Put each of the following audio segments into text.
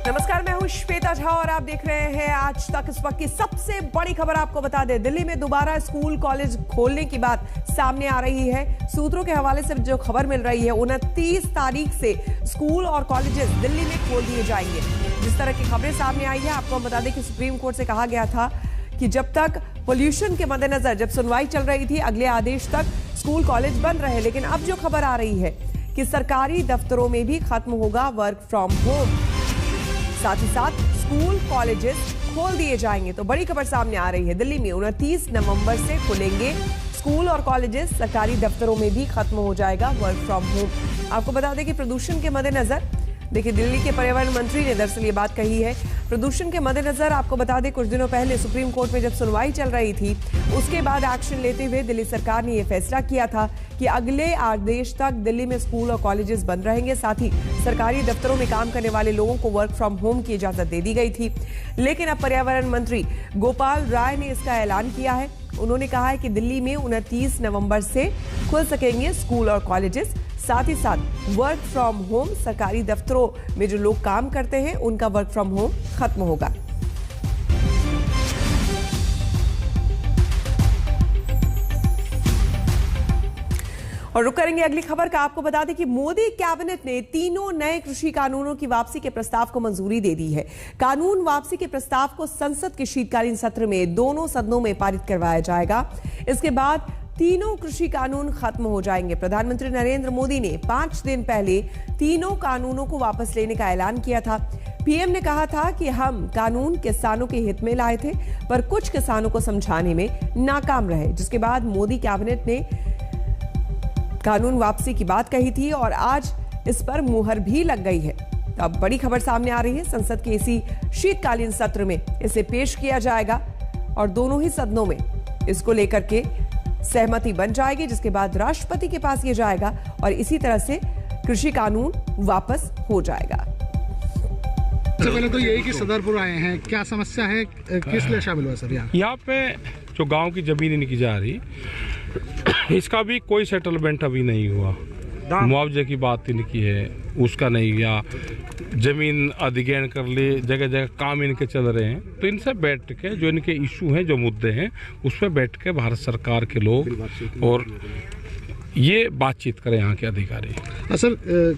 नमस्कार, मैं हूं श्वेता झा और आप देख रहे हैं आज तक। इस वक्त की सबसे बड़ी खबर आपको बता दें, दिल्ली में दोबारा स्कूल कॉलेज खोलने की बात सामने आ रही है। सूत्रों के हवाले से जो खबर मिल रही है, 29 तारीख से स्कूल और कॉलेजेस दिल्ली में खोल दिए जाएंगे। जिस तरह की खबरें सामने आई है, आपको बता दें कि सुप्रीम कोर्ट से कहा गया था कि जब तक पोल्यूशन के मद्देनजर जब सुनवाई चल रही थी, अगले आदेश तक स्कूल कॉलेज बंद रहे। लेकिन अब जो खबर आ रही है कि सरकारी दफ्तरों में भी खत्म होगा वर्क फ्रॉम होम, साथ ही साथ स्कूल कॉलेजेस खोल दिए जाएंगे। तो बड़ी खबर सामने आ रही है, दिल्ली में 29 नवंबर से खुलेंगे स्कूल और कॉलेजेस, सरकारी दफ्तरों में भी खत्म हो जाएगा वर्क फ्रॉम होम। आपको बता दें कि प्रदूषण के मद्देनजर, देखिए दिल्ली के पर्यावरण मंत्री ने दरअसल ये बात कही है। प्रदूषण के मद्देनजर आपको बता दें, कुछ दिनों पहले सुप्रीम कोर्ट में जब सुनवाई चल रही थी, उसके बाद एक्शन लेते हुए दिल्ली सरकार ने यह फैसला किया था कि अगले आदेश तक दिल्ली में स्कूल और कॉलेजेस बंद रहेंगे। साथ ही सरकारी दफ्तरों में काम करने वाले लोगों को वर्क फ्रॉम होम की इजाजत दे दी गई थी। लेकिन अब पर्यावरण मंत्री गोपाल राय ने इसका ऐलान किया है। उन्होंने कहा है कि दिल्ली में 29 नवंबर से खुल सकेंगे स्कूल और कॉलेजेस। साथ ही साथ वर्क फ्रॉम होम, सरकारी दफ्तरों में जो लोग काम करते हैं उनका वर्क फ्रॉम होम खत्म होगा। और रुक करेंगे अगली खबर का। आपको बता दें कि मोदी कैबिनेट ने तीनों नए कृषि कानूनों की वापसी के प्रस्ताव को मंजूरी दे दी है। कानून वापसी के प्रस्ताव को संसद के शीतकालीन सत्र में दोनों सदनों में पारित करवाया जाएगा। इसके बाद तीनों कृषि कानून खत्म हो जाएंगे। प्रधानमंत्री नरेंद्र मोदी ने 5 दिन पहले तीनों कानूनों को वापस लेने का ऐलान किया था। पीएम ने कहा था कि हम कानून किसानों के हित में लाए थे, पर कुछ किसानों को समझाने में नाकाम रहे, जिसके बाद मोदी कैबिनेट ने कानून वापसी की बात कही थी और आज इस पर मुहर भी लग गई है। तो अब बड़ी खबर सामने आ रही है, संसद के इसी शीतकालीन सत्र में इसे पेश किया जाएगा और दोनों ही सदनों में इसको लेकर के सहमति बन जाएगी, जिसके बाद राष्ट्रपति के पास ये जाएगा और इसी तरह से कृषि कानून वापस हो जाएगा। सबसे पहले तो यही कि सदरपुर आए हैं, क्या समस्या है, किस लिए शामिल हुआ सर? यहाँ पे जो गांव की जमीन इनकी जा रही, इसका भी कोई सेटलमेंट अभी नहीं हुआ। मुआवजे की बात इनकी है, उसका नहीं गया। जमीन अधिग्रहण कर ले, जगह जगह काम इनके चल रहे हैं। तो इनसे बैठ के जो इनके इशू हैं, जो मुद्दे हैं, उस पर बैठ के भारत सरकार के लोग और ये बातचीत करें यहाँ के अधिकारी। सर,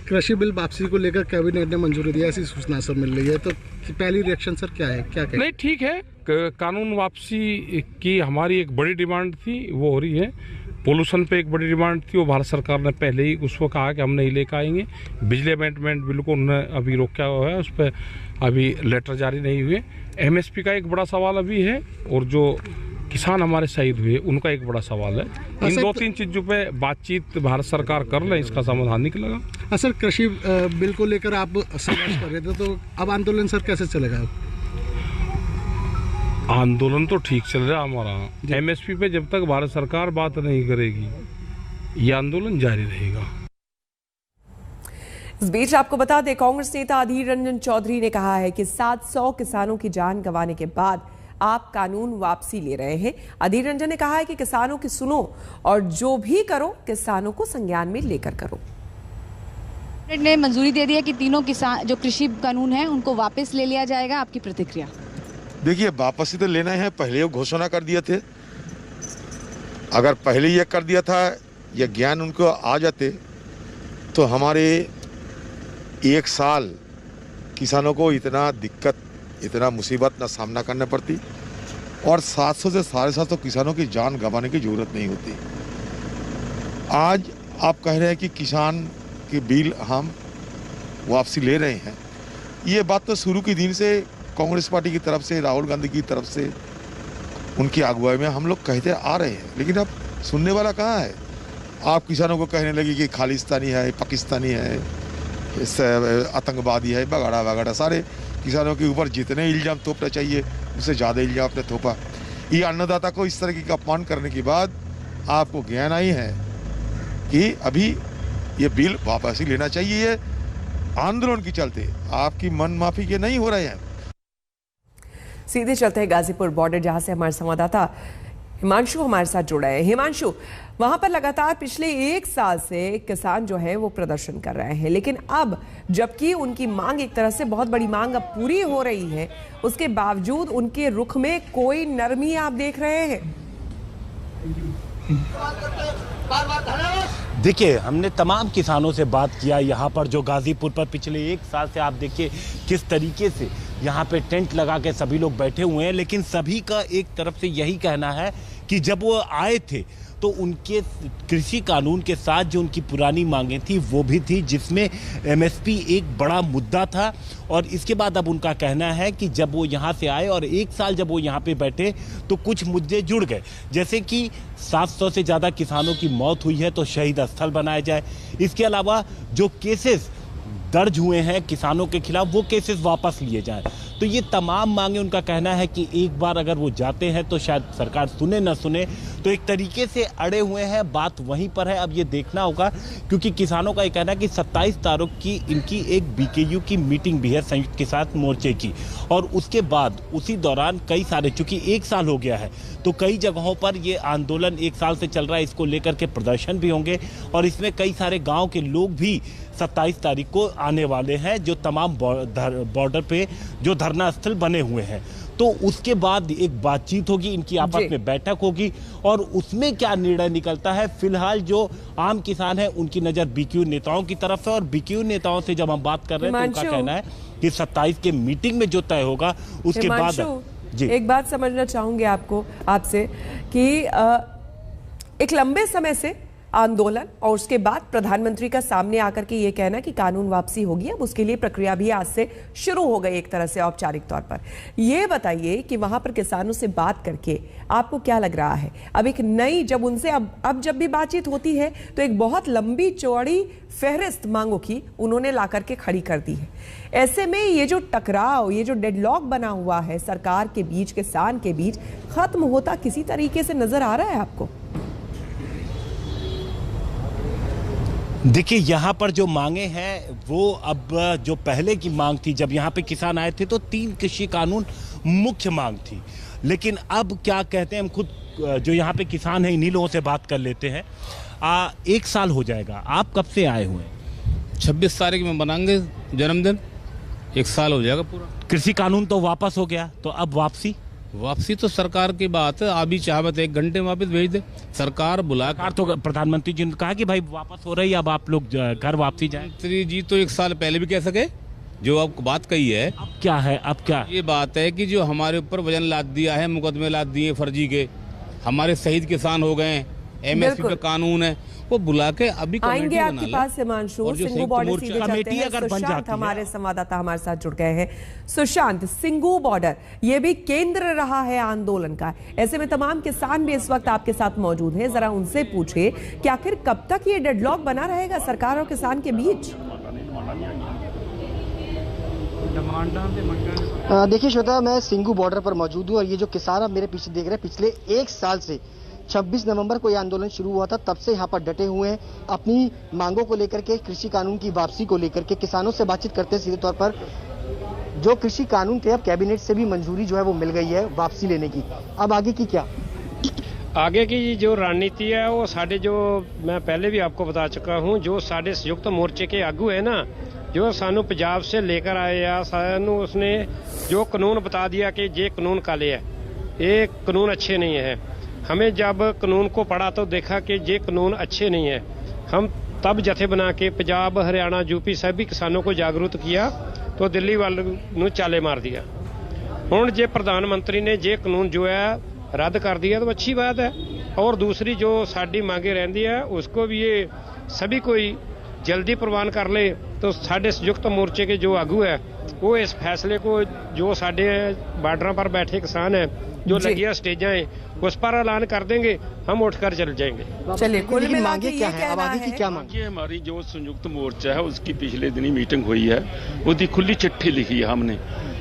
कृषि बिल वापसी को लेकर कैबिनेट ने मंजूरी दिया, ऐसी सूचना सर मिल रही है, तो पहली रिएक्शन सर क्या है? क्या नहीं, ठीक है, कानून वापसी की हमारी एक बड़ी डिमांड थी, वो हो रही है। पोल्यूशन पे एक बड़ी डिमांड थी, वो भारत सरकार ने पहले ही उसको कहा कि हम नहीं लेकर आएंगे। बिजली अमेंडमेंट बिल को उन्होंने अभी रोका हुआ है, उस पर अभी लेटर जारी नहीं हुए। एमएसपी का एक बड़ा सवाल अभी है और जो किसान हमारे शहीद हुए उनका एक बड़ा सवाल है। इन 2-3 चीजों पे बातचीत भारत सरकार कर ले, इसका समाधान निकलेगा। सर, कृषि बिल को लेकर आप संघर्ष कर रहे थे, तो अब आंदोलन सर कैसे चलेगा? आंदोलन तो ठीक चल रहा है हमारा। एमएसपी पे जब तक भारत सरकार बात नहीं करेगी, ये आंदोलन जारी रहेगा। इस बीच आपको बता दें, कांग्रेस नेता अधीर रंजन चौधरी ने कहा है कि 700 किसानों की जान गंवाने के बाद आप कानून वापसी ले रहे हैं। अधीर रंजन ने कहा है कि किसानों की सुनो और जो भी करो किसानों को संज्ञान में लेकर करो। ने मंजूरी दे दी है कि तीनों किसान जो कृषि कानून है उनको वापस ले लिया जाएगा। आपकी प्रतिक्रिया? देखिए, वापसी तो लेना है, पहले वो घोषणा कर दिए थे। अगर पहले ये कर दिया था, ये ज्ञान उनको आ जाते, तो हमारे 1 साल किसानों को इतना दिक्कत, इतना मुसीबत ना सामना करना पड़ती और 700 से 750 किसानों की जान गंवाने की जरूरत नहीं होती। आज आप कह रहे हैं कि किसान की बिल हम वापसी ले रहे हैं, ये बात तो शुरू के दिन से कांग्रेस पार्टी की तरफ से, राहुल गांधी की तरफ से, उनकी अगुवाई में हम लोग कहते आ रहे हैं, लेकिन अब सुनने वाला कहाँ है? आप किसानों को कहने लगे कि खालिस्तानी है, पाकिस्तानी है, आतंकवादी है, बगाड़ा वगाड़ा, सारे किसानों के ऊपर जितने इल्ज़ाम थोपना चाहिए उससे ज़्यादा इल्ज़ाम आपने थोपा। ये अन्नदाता को इस तरह की अपमान करने के बाद आपको ज्ञान आई है कि अभी ये बिल वापस ही लेना चाहिए। ये आंदोलन के चलते आपकी मन माफी के नहीं हो रहे हैं। सीधे चलते हैं गाजीपुर बॉर्डर, जहां से हमारे संवाददाता हिमांशु हमारे साथ जुड़ा है। हिमांशु, वहां पर लगातार पिछले 1 साल से किसान जो है वो प्रदर्शन कर रहे हैं, लेकिन अब जबकि उनकी मांग एक तरह से बहुत बड़ी मांग अब पूरी हो रही है, उसके बावजूद उनके रुख में कोई नरमी आप देख रहे हैं? देखिए, हमने तमाम किसानों से बात किया यहाँ पर, जो गाजीपुर पर पिछले 1 साल से आप देखिए किस तरीके से यहाँ पे टेंट लगा के सभी लोग बैठे हुए हैं, लेकिन सभी का एक तरफ से यही कहना है कि जब वो आए थे तो उनके कृषि कानून के साथ जो उनकी पुरानी मांगें थी वो भी थी, जिसमें एमएसपी एक बड़ा मुद्दा था। और इसके बाद अब उनका कहना है कि जब वो यहाँ से आए और 1 साल जब वो यहाँ पे बैठे तो कुछ मुद्दे जुड़ गए, जैसे कि 700 से ज़्यादा किसानों की मौत हुई है तो शहीद स्थल बनाया जाए। इसके अलावा जो केसेस दर्ज हुए हैं किसानों के खिलाफ वो केसेस वापस लिए जाएं। तो ये तमाम मांगे, उनका कहना है कि एक बार अगर वो जाते हैं तो शायद सरकार सुने न सुने, तो एक तरीके से अड़े हुए हैं, बात वहीं पर है। अब ये देखना होगा, क्योंकि किसानों का ये कहना है कि 27 तारीख की इनकी एक बीकेयू की मीटिंग भी है संयुक्त किसान मोर्चे की, और उसके बाद उसी दौरान कई सारे, चूंकि 1 साल हो गया है तो कई जगहों पर ये आंदोलन 1 साल से चल रहा है, इसको लेकर के प्रदर्शन भी होंगे और इसमें कई सारे गाँव के लोग भी 27 तारीख को आने वाले हैं, जो तमाम बॉर्डर पे जो धरना स्थल बने हुए हैं। तो उसके बाद एक बातचीत होगी, इनकी आपस में बैठक होगी और उसमें क्या निर्णय निकलता है। फिलहाल जो आम किसान है उनकी नज़र बीकेयू नेताओं की तरफ है, और बीकेयू नेताओं से जब हम बात कर रहे हैं तो उनका कहना है कि 27 के मीटिंग में जो तय होगा उसके बाद। जी, एक बात समझना चाहूंगे आपसे कि एक लंबे समय से आंदोलन और उसके बाद प्रधानमंत्री का सामने आकर के ये कहना कि कानून वापसी होगी, अब उसके लिए प्रक्रिया भी आज से शुरू हो गई एक तरह से औपचारिक तौर पर। ये बताइए कि वहां पर किसानों से बात करके आपको क्या लग रहा है? अब एक नई, जब उनसे अब जब भी बातचीत होती है तो एक बहुत लंबी चौड़ी फहरिस्त मांगों की उन्होंने ला करके खड़ी कर दी है। ऐसे में ये जो टकराव, ये जो डेडलॉक बना हुआ है सरकार के बीच, किसान के बीच, खत्म होता किसी तरीके से नजर आ रहा है आपको? देखिए, यहाँ पर जो मांगे हैं वो अब जो पहले की मांग थी, जब यहाँ पे किसान आए थे तो 3 कृषि कानून मुख्य मांग थी, लेकिन अब क्या कहते हैं, हम खुद जो यहाँ पे किसान हैं इन्हीं लोगों से बात कर लेते हैं। 1 साल हो जाएगा, आप कब से आए हुए हैं? 26 तारीख में बनाएंगे जन्मदिन, 1 साल हो जाएगा पूरा। कृषि कानून तो वापस हो गया, तो अब वापसी तो सरकार की बात है, अभी चाहे तो 1 घंटे में वापस भेज दे, सरकार बुला कर। तो प्रधानमंत्री जी ने कहा कि भाई वापस हो रही है, अब आप लोग घर वापसी जाएं। मंत्री जी तो 1 साल पहले भी कह सके, जो आपको बात कही है। अब क्या है? अब क्या ये बात है कि जो हमारे ऊपर वजन लाद दिया है, मुकदमे लाद दिए फर्जी के, हमारे शहीद किसान हो गए, एमएसपी का कानून है, वो बुला के अभी आएंगे आपके पास। हिमांशु, सिंघू बॉर्डर सीधे चलते हैं। सुशांत हमारे संवाददाता हमारे साथ जुड़ गए हैं। सुशांत, सिंघू बॉर्डर ये भी केंद्र रहा है आंदोलन का, ऐसे में तमाम किसान भी इस वक्त आपके साथ मौजूद हैं, जरा उनसे पूछे कि आखिर कब तक ये डेडलॉक बना रहेगा सरकार और किसान के बीच? देखिए श्वेता, मैं सिंघू बॉर्डर पर मौजूद हूँ और ये जो किसान आप मेरे पीछे देख रहे हैं, पिछले 1 साल से 26 नवंबर को यह आंदोलन शुरू हुआ था, तब से यहाँ पर डटे हुए हैं अपनी मांगों को लेकर के, कृषि कानून की वापसी को लेकर के। किसानों से बातचीत करते हैं सीधे तौर पर, जो कृषि कानून थे अब कैबिनेट से भी मंजूरी जो है वो मिल गई है वापसी लेने की, अब आगे की क्या? आगे की जो रणनीति है वो साढ़े, जो मैं पहले भी आपको बता चुका हूँ, जो साढ़े संयुक्त मोर्चे के आगू है ना, जो सानू पंजाब से लेकर आए या सानू उसने जो कानून बता दिया कि ये कानून काले है, ये कानून अच्छे नहीं है। हमें जब कानून को पढ़ा तो देखा कि ये कानून अच्छे नहीं है। हम तब जथे बना के पंजाब, हरियाणा, यूपी सभी किसानों को जागरूक किया तो दिल्ली वालों चाले मार दिया। हुण जे प्रधानमंत्री ने ये कानून जो है रद्द कर दिया तो अच्छी बात है, और दूसरी जो साड़ी मांगे रहती है उसको भी ये सभी कोई जल्दी प्रवान कर ले, तो साढ़े संयुक्त मोर्चे के जो आगू है वो इस फैसले को, जो साढ़े बार्डर पर बैठे किसान हैं, जो लगी स्टेजा है, उस पर ऐलान कर देंगे, हम उठकर चल जाएंगे। चलिए, कुल मिला के क्या है, अब आगे की क्या मांग? हमारी जो संयुक्त मोर्चा है उसकी पिछले दिन ही मीटिंग हुई है, उसकी खुली चिट्ठी लिखी है हमने,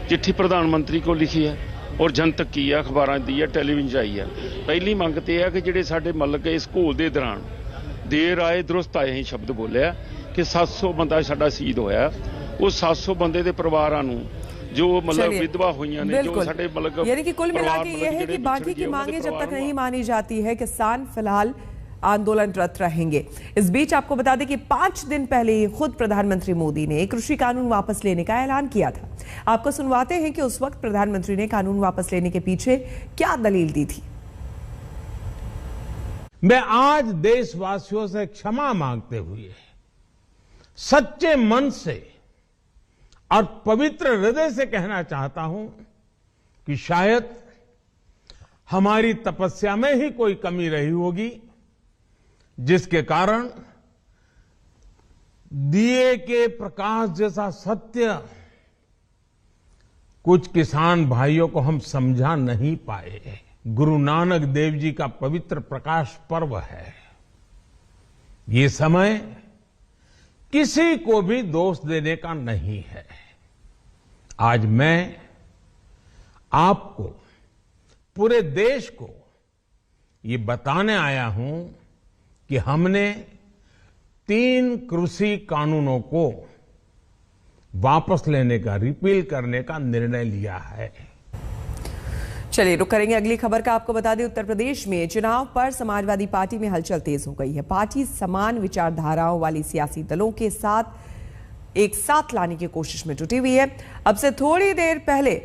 चिट्ठी प्रधानमंत्री को लिखी है और जनतक की है, अखबार दी है, टेलीविजन आई है। पहली मंग तो यह है कि ਜਿਹੜੇ ਸਾਡੇ ਮਤਲਬ ਕਿ ਇਸ ਘੋਲ ਦੇ ਦੌਰਾਨ ਦੇਰ ਆਏ ਦਰੁਸਤ ਆਏ ਅਸੀਂ ਸ਼ਬਦ ਬੋਲਿਆ ਕਿ 700 ਬੰਦਾ ਸਾਡਾ ਸ਼ਹੀਦ ਹੋਇਆ, ਉਹ 700 ਬੰਦੇ ਦੇ ਪਰਿਵਾਰਾਂ ਨੂੰ जो मतलब चलिए, विधवा हुई ने जो बिल्कुल। साडे मतलब यानी कि कुल मिला परिवार के मतलब ये है ਜਿਹੜੇ कि बाकी पिछड़ की गए, मांगे उनके जब तक परिवार नहीं मानी जाती है किसान फिलहाल आंदोलनरत रहेंगे। इस बीच आपको बता दें कि 5 दिन पहले ही खुद प्रधानमंत्री मोदी ने कृषि कानून वापस लेने का ऐलान किया था। आपको सुनवाते हैं कि उस वक्त प्रधानमंत्री ने कानून वापस लेने के पीछे क्या दलील दी थी। मैं आज देशवासियों से क्षमा मांगते हुए सच्चे मन से और पवित्र हृदय से कहना चाहता हूं कि शायद हमारी तपस्या में ही कोई कमी रही होगी, जिसके कारण दिए के प्रकाश जैसा सत्य कुछ किसान भाइयों को हम समझा नहीं पाए। गुरु नानक देव जी का पवित्र प्रकाश पर्व है। ये समय किसी को भी दोष देने का नहीं है। आज मैं आपको, पूरे देश को ये बताने आया हूं कि हमने 3 कृषि कानूनों को वापस लेने का, रिपील करने का निर्णय लिया है। चलिए रुक करेंगे अगली खबर का। आपको बता दें उत्तर प्रदेश में चुनाव पर समाजवादी पार्टी में हलचल तेज हो गई है। पार्टी समान विचारधाराओं वाली सियासी दलों के साथ एक साथ लाने की कोशिश में जुटी हुई है। अब से थोड़ी देर पहले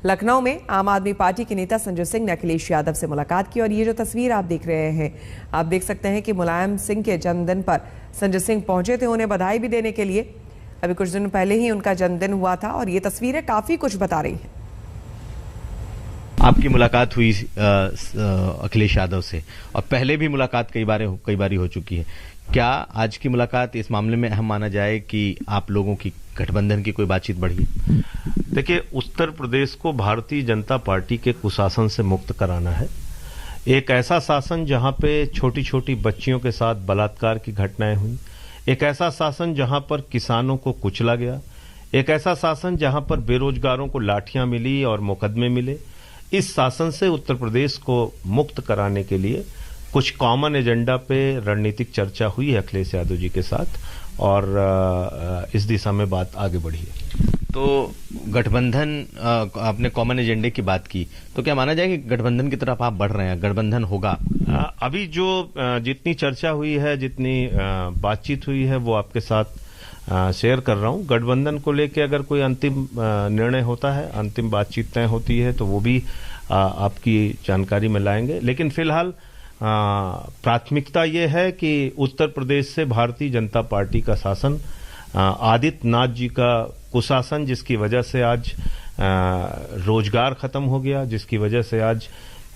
लखनऊ में आम आदमी पार्टी के नेता संजय सिंह ने अखिलेश यादव से मुलाकात की और ये जो तस्वीर आप देख रहे हैं, आप देख सकते हैं कि मुलायम सिंह के जन्मदिन पर संजय सिंह पहुंचे थे उन्हें बधाई भी देने के लिए। अभी कुछ दिन पहले ही उनका जन्मदिन हुआ था और ये तस्वीरें काफी कुछ बता रही हैं। आपकी मुलाकात हुई अखिलेश यादव से और पहले भी मुलाकात कई बारी हो चुकी है। क्या आज की मुलाकात इस मामले में अहम माना जाए कि आप लोगों की गठबंधन की कोई बातचीत बढ़ी? देखिए, उत्तर प्रदेश को भारतीय जनता पार्टी के कुशासन से मुक्त कराना है। एक ऐसा शासन जहां पे छोटी छोटी बच्चियों के साथ बलात्कार की घटनाएं हुई, एक ऐसा शासन जहां पर किसानों को कुचला गया, एक ऐसा शासन जहां पर बेरोजगारों को लाठियां मिली और मुकदमे मिले। इस शासन से उत्तर प्रदेश को मुक्त कराने के लिए कुछ कॉमन एजेंडा पे रणनीतिक चर्चा हुई है अखिलेश यादव जी के साथ और इस दिशा में बात आगे बढ़ी है। तो गठबंधन, आपने कॉमन एजेंडे की बात की, तो क्या माना जाए कि गठबंधन की तरफ आप बढ़ रहे हैं, गठबंधन होगा? अभी जो जितनी चर्चा हुई है, जितनी बातचीत हुई है, वो आपके साथ शेयर कर रहा हूं। गठबंधन को लेके अगर कोई अंतिम निर्णय होता है, अंतिम बातचीत तय होती है, तो वो भी आपकी जानकारी में लाएंगे। लेकिन फिलहाल प्राथमिकता ये है कि उत्तर प्रदेश से भारतीय जनता पार्टी का शासन, आदित्यनाथ जी का कुशासन, जिसकी वजह से आज रोजगार खत्म हो गया, जिसकी वजह से आज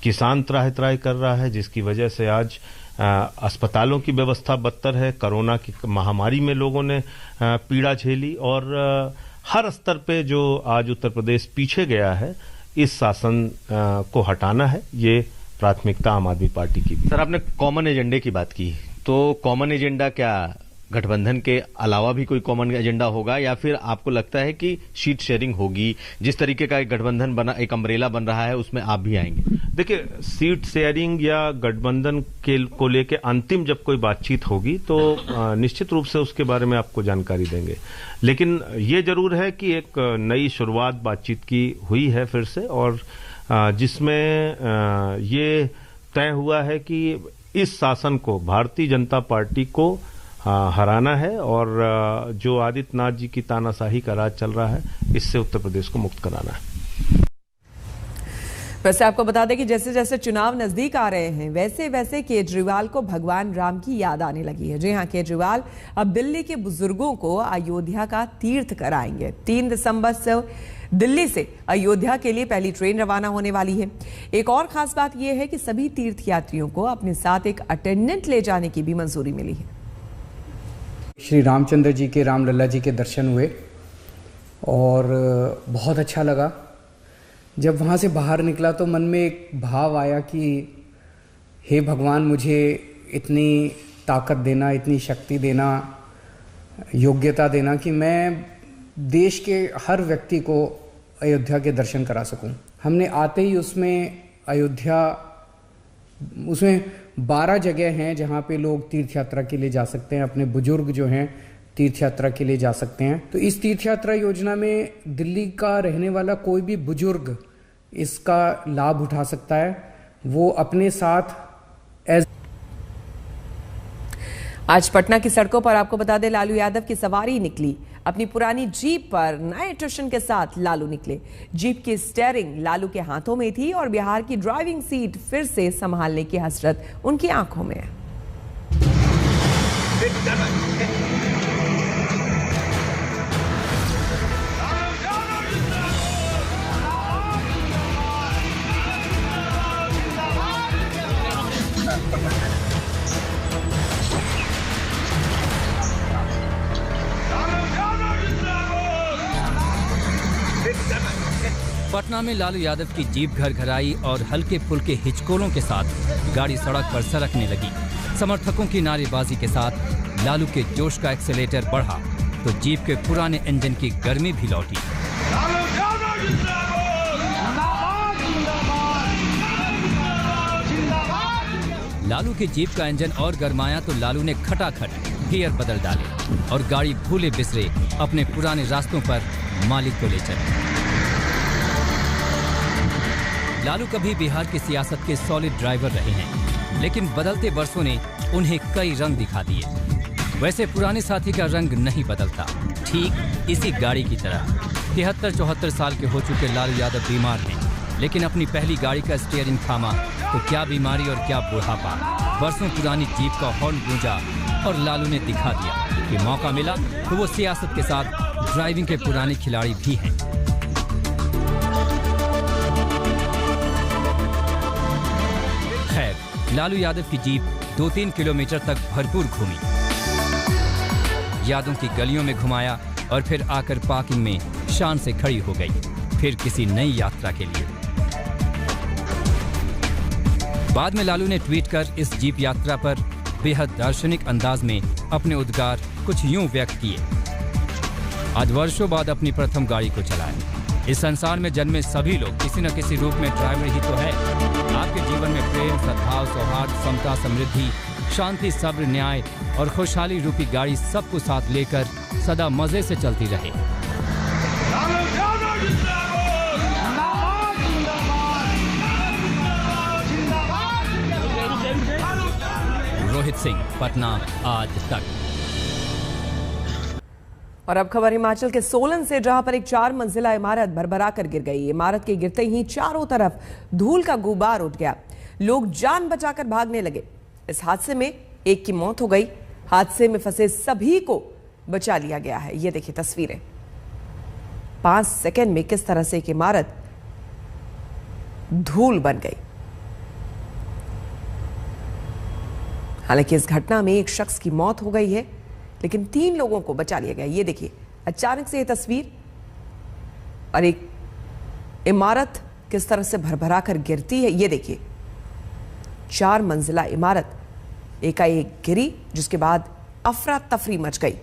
किसान त्राहि त्राहि कर रहा है, जिसकी वजह से आज अस्पतालों की व्यवस्था बदतर है, कोरोना की महामारी में लोगों ने पीड़ा झेली और हर स्तर पे जो आज उत्तर प्रदेश पीछे गया है, इस शासन को हटाना है। ये प्राथमिकता आम आदमी पार्टी की। सर, आपने कॉमन एजेंडे की बात की, तो कॉमन एजेंडा क्या गठबंधन के अलावा भी कोई कॉमन एजेंडा होगा या फिर आपको लगता है कि सीट शेयरिंग होगी? जिस तरीके का एक गठबंधन बना, एक अम्ब्रेला बन रहा है, उसमें आप भी आएंगे? देखिए, सीट शेयरिंग या गठबंधन को लेके अंतिम जब कोई बातचीत होगी तो निश्चित रूप से उसके बारे में आपको जानकारी देंगे। लेकिन ये जरूर है कि एक नई शुरुआत बातचीत की हुई है फिर से, और जिसमें ये तय हुआ है कि इस शासन को, भारतीय जनता पार्टी को हराना है और जो आदित्यनाथ जी की तानाशाही का राज चल रहा है, इससे उत्तर प्रदेश को मुक्त कराना है। वैसे आपको बता दें कि जैसे जैसे चुनाव नजदीक आ रहे हैं, वैसे वैसे केजरीवाल को भगवान राम की याद आने लगी है। जी हां, केजरीवाल अब दिल्ली के बुजुर्गों को अयोध्या का तीर्थ कराएंगे। 3 दिसंबर से दिल्ली से अयोध्या के लिए पहली ट्रेन रवाना होने वाली है। एक और खास बात यह है कि सभी तीर्थ यात्रियों को अपने साथ एक अटेंडेंट ले जाने की भी मंजूरी मिली है। श्री रामचंद्र जी के, रामलला जी के दर्शन हुए और बहुत अच्छा लगा। जब वहाँ से बाहर निकला तो मन में एक भाव आया कि हे भगवान, मुझे इतनी ताकत देना, इतनी शक्ति देना, योग्यता देना कि मैं देश के हर व्यक्ति को अयोध्या के दर्शन करा सकूं। हमने आते ही उसमें 12 जगह हैं जहाँ पे लोग तीर्थ यात्रा के लिए जा सकते हैं। अपने बुजुर्ग जो हैं तीर्थ यात्रा के लिए जा सकते हैं। तो इस तीर्थ यात्रा योजना में दिल्ली का रहने वाला कोई भी बुजुर्ग इसका लाभ उठा सकता है। वो अपने साथ आज पटना की सड़कों पर आपको बता दें, लालू यादव की सवारी निकली। अपनी पुरानी जीप पर नए ट्यूशन के साथ लालू निकले। जीप की स्टीयरिंग लालू के हाथों में थी और बिहार की ड्राइविंग सीट फिर से संभालने की हसरत उनकी आंखों में है। पटना में लालू यादव की जीप घर घर आई और हल्के फुल्के हिचकोलों के साथ गाड़ी सड़क पर सरकने लगी। समर्थकों की नारेबाजी के साथ लालू के जोश का एक्सेलेरेटर बढ़ा तो जीप के पुराने इंजन की गर्मी भी लौटी। लालू की जीप का इंजन और गरमाया तो लालू ने खटाखट गियर बदल डाले और गाड़ी भूले बिसरे अपने पुराने रास्तों पर मालिक को ले चले। लालू कभी बिहार की सियासत के सॉलिड ड्राइवर रहे हैं, लेकिन बदलते बरसों ने उन्हें कई रंग दिखा दिए। वैसे पुराने साथी का रंग नहीं बदलता, ठीक इसी गाड़ी की तरह। 73-74 साल के हो चुके लालू यादव बीमार हैं, लेकिन अपनी पहली गाड़ी का स्टीयरिंग थामा तो क्या बीमारी और क्या बुढ़ापा। बरसों पुरानी जीप का हॉर्न गूंजा और लालू ने दिखा दिया कि मौका मिला तो वो सियासत के साथ ड्राइविंग के पुराने खिलाड़ी भी हैं। लालू यादव की जीप 2-3 किलोमीटर तक भरपूर घूमी, यादों की गलियों में घुमाया और फिर आकर पार्किंग में शान से खड़ी हो गई, फिर किसी नई यात्रा के लिए। बाद में लालू ने ट्वीट कर इस जीप यात्रा पर बेहद दार्शनिक अंदाज में अपने उद्गार कुछ यूं व्यक्त किए। आज वर्षों बाद अपनी प्रथम गाड़ी को चलाया। इस संसार में जन्मे सभी लोग किसी न किसी रूप में ड्राइवर ही तो है। आपके जीवन में प्रेम, सद्भाव, सौहार्द, समता, समृद्धि, शांति, सब्र, न्याय और खुशहाली रूपी गाड़ी सबको साथ लेकर सदा मजे से चलती रहे। रोहित सिंह, पटना, आज तक। और अब खबर हिमाचल के सोलन से, जहां पर एक 4 मंजिला इमारत भरभरा कर गिर गई। इमारत के गिरते ही चारों तरफ धूल का गुबार उठ गया। लोग जान बचाकर भागने लगे। इस हादसे में एक की मौत हो गई। हादसे में फंसे सभी को बचा लिया गया है। ये देखिए तस्वीरें। 5 सेकंड में किस तरह से एक इमारत धूल बन गई। हालांकि इस घटना में एक शख्स की मौत हो गई है, लेकिन 3 लोगों को बचा लिया गया। ये देखिए अचानक से ये तस्वीर, और एक इमारत किस तरह से भरभरा कर गिरती है। ये देखिए 4 मंजिला इमारत एकाएक गिरी, जिसके बाद अफरा तफरी मच गई।